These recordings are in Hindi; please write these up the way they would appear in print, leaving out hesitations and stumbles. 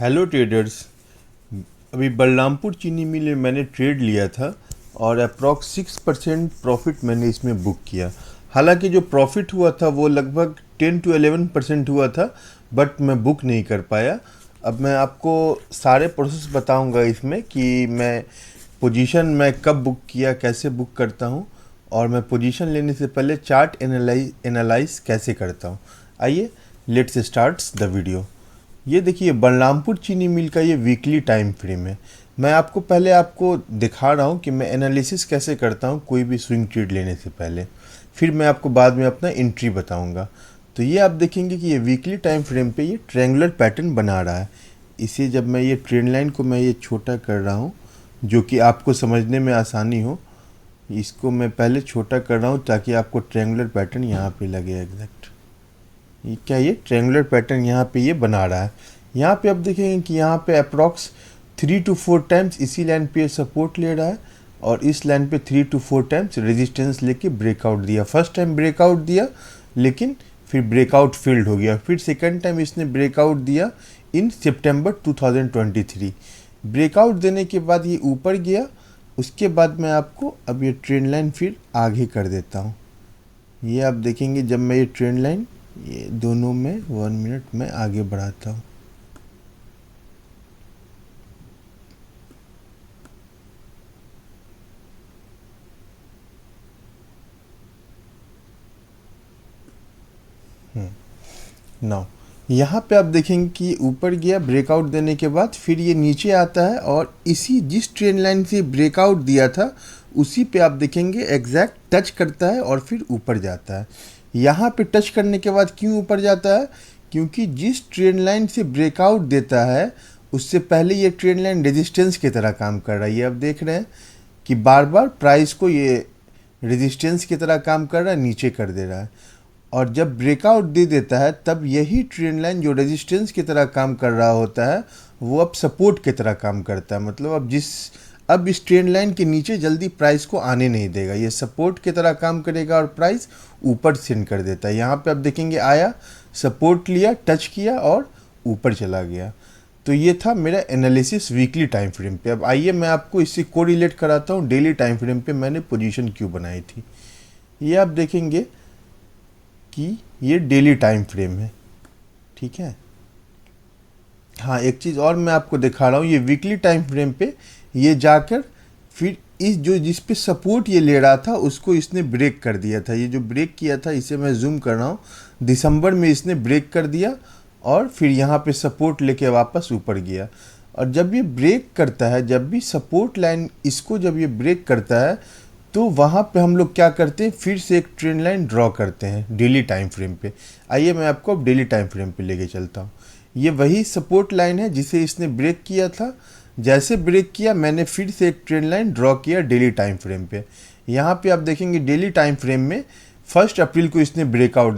Hello traders. अभी बलरामपुर चीनी मिल में मैंने ट्रेड लिया था और अप्रॉक्स 6% प्रॉफिट मैंने इसमें बुक किया। हालांकि जो प्रॉफिट हुआ था वो लगभग 10 to 11% हुआ था, बट मैं बुक नहीं कर पाया। अब मैं आपको सारे प्रोसेस बताऊंगा इसमें कि मैं पोजीशन मैं कब बुक किया, कैसे बुक करता हूं, और मैं पोजीशन लेने से पहले चार्ट एनालाइज कैसे करता हूं। आइए लेट्स स्टार्ट्स द वीडियो। ये देखिए बलरामपुर चीनी मिल का ये वीकली टाइम फ्रेम है। मैं आपको पहले आपको दिखा रहा हूँ कि मैं एनालिसिस कैसे करता हूँ कोई भी स्विंग ट्रेड लेने से पहले, फिर मैं आपको बाद में अपना एंट्री बताऊँगा। तो ये आप देखेंगे कि ये वीकली टाइम फ्रेम पे ये ट्रायंगुलर पैटर्न बना रहा है। इसे जब मैं ये ट्रेंड लाइन को मैं ये छोटा कर रहा हूँ जो कि आपको समझने में आसानी हो, इसको मैं पहले छोटा कर रहा हूँ ताकि आपको ट्रायंगुलर पैटर्न यहाँ पे लगे एग्जैक्ट। ये क्या, ये ट्रायंगुलर पैटर्न यहाँ पे ये बना रहा है। यहाँ पे आप देखेंगे कि यहाँ पे अप्रॉक्स 3 to 4 टाइम्स इसी लाइन पे सपोर्ट ले रहा है और इस लाइन पे 3 to 4 टाइम्स रेजिस्टेंस लेके ब्रेकआउट दिया। फर्स्ट टाइम ब्रेकआउट दिया लेकिन फिर ब्रेकआउट फेल्ड हो गया। फिर सेकंड टाइम इसने ब्रेकआउट दिया इन सितंबर 2023। ब्रेकआउट देने के बाद ये ऊपर गया। उसके बाद मैं आपको अब ये ट्रेंड लाइन फिर आगे कर देता हूँ। ये आप देखेंगे जब मैं ये ट्रेंड लाइन ये दोनों में 1 मिनट में आगे बढ़ाता हूँ। नाउ यहाँ पे आप देखेंगे कि ऊपर गया ब्रेकआउट देने के बाद फिर ये नीचे आता है और इसी जिस ट्रेंड लाइन से ब्रेकआउट दिया था उसी पे आप देखेंगे एग्जैक्ट टच करता है और फिर ऊपर जाता है। यहाँ पे टच करने के बाद क्यों ऊपर जाता है? क्योंकि जिस ट्रेंड लाइन से ब्रेकआउट देता है उससे पहले ये ट्रेंड लाइन रेजिस्टेंस की तरह काम कर रहा है। ये आप देख रहे हैं कि बार बार प्राइस को ये रेजिस्टेंस की तरह काम कर रहा है, नीचे कर दे रहा है। और जब ब्रेकआउट दे देता है तब यही ट्रेंड लाइन जो रेजिस्टेंस की तरह काम कर रहा होता है वो अब सपोर्ट की तरह काम करता है। मतलब अब इस ट्रेंड लाइन के नीचे जल्दी प्राइस को आने नहीं देगा, ये सपोर्ट की तरह काम करेगा और प्राइस ऊपर सेंड कर देता है। यहाँ पे आप देखेंगे आया, सपोर्ट लिया, टच किया और ऊपर चला गया। तो ये था मेरा एनालिसिस वीकली टाइम फ्रेम पे। अब आइए मैं आपको इससे कोरिलेट कराता हूँ डेली टाइम फ्रेम पे मैंने पोजीशन क्यों बनाई थी। ये आप देखेंगे कि ये डेली टाइम फ्रेम है, ठीक है। हाँ, एक चीज़ और मैं आपको दिखा रहा हूँ, ये वीकली टाइम फ्रेम पे ये जाकर फिर इस जो जिस पे सपोर्ट ये ले रहा था उसको इसने ब्रेक कर दिया था। ये जो ब्रेक किया था इसे मैं जूम कर रहा हूँ, दिसंबर में इसने ब्रेक कर दिया और फिर यहाँ पे सपोर्ट लेके वापस ऊपर गया। और जब ये ब्रेक करता है, जब भी सपोर्ट लाइन इसको जब ये ब्रेक करता है तो वहाँ पे हम लोग क्या करते हैं, फिर से एक ट्रेंड लाइन ड्रॉ करते हैं डेली टाइम फ्रेम पे। आइए मैं आपको अब डेली टाइम फ्रेम पे लेके चलता हूँ। ये वही सपोर्ट लाइन है जिसे इसने ब्रेक किया था। जैसे ब्रेक किया मैंने फिर से एक ट्रेंड लाइन ड्रॉ किया डेली टाइम फ्रेम पे। यहाँ पे आप देखेंगे डेली टाइम फ्रेम में 1 अप्रैल को इसने ब्रेकआउट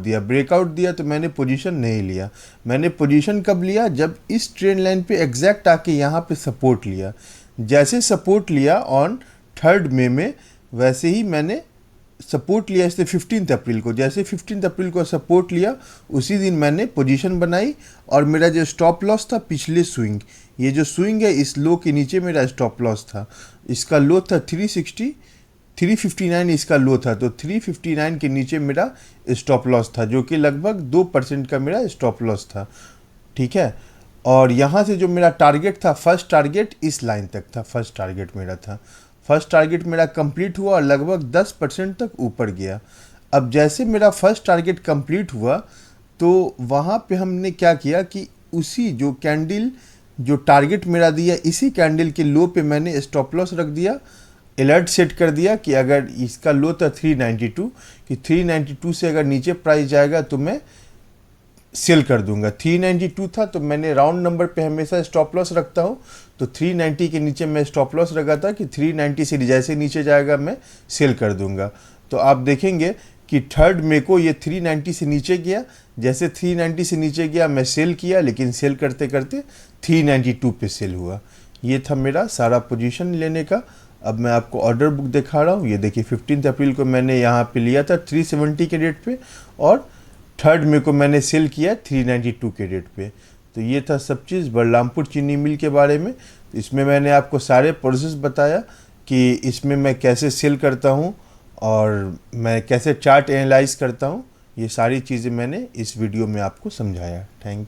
दिया तो मैंने पोजीशन नहीं लिया। मैंने पोजीशन कब लिया? जब इस ट्रेंड लाइन पे एग्जैक्ट आके यहाँ पे सपोर्ट लिया। जैसे सपोर्ट लिया ऑन 3 मई में, वैसे ही मैंने सपोर्ट लिया इससे 15 अप्रैल को। जैसे 15 अप्रैल को सपोर्ट लिया उसी दिन मैंने पोजीशन बनाई और मेरा जो स्टॉप लॉस था पिछले स्विंग, ये जो स्विंग है इस लो के नीचे मेरा स्टॉप लॉस था। इसका लो था 359 इसका लो था, तो 359 के नीचे मेरा स्टॉप लॉस था जो कि लगभग 2% का मेरा स्टॉप लॉस था, ठीक है। और यहाँ से जो मेरा टारगेट था, फर्स्ट टारगेट इस लाइन तक था, फर्स्ट टारगेट मेरा कंप्लीट हुआ और लगभग 10% तक ऊपर गया। अब जैसे मेरा फर्स्ट टारगेट कंप्लीट हुआ तो वहाँ पे हमने क्या किया कि उसी जो कैंडल जो टारगेट मेरा दिया इसी कैंडल के लो पे मैंने स्टॉप लॉस रख दिया, अलर्ट सेट कर दिया कि अगर इसका लो था 392 कि 392 से अगर नीचे प्राइस जाएगा तो मैं सेल कर दूंगा। 392 था तो मैंने राउंड नंबर पे हमेशा स्टॉप लॉस रखता हूँ, तो 390 के नीचे मैं स्टॉप लॉस रखा था कि 390 से जैसे नीचे जाएगा मैं सेल कर दूंगा। तो आप देखेंगे कि 3 मई को ये 390 से नीचे गया। जैसे 390 से नीचे गया मैं सेल किया, लेकिन सेल करते करते 392 पे सेल हुआ। ये था मेरा सारा पोजीशन लेने का। अब मैं आपको ऑर्डर बुक दिखा रहा हूँ। ये देखिए 15 अप्रैल को मैंने यहाँ पे लिया था 370 के रेट पे और 3 मई को मैंने सेल किया 392 के रेट पे। तो ये था सब चीज़ बलरामपुर चीनी मिल के बारे में। तो इसमें मैंने आपको सारे प्रोसेस बताया कि इसमें मैं कैसे सेल करता हूँ और मैं कैसे चार्ट एनालाइज करता हूँ। ये सारी चीज़ें मैंने इस वीडियो में आपको समझाया। थैंक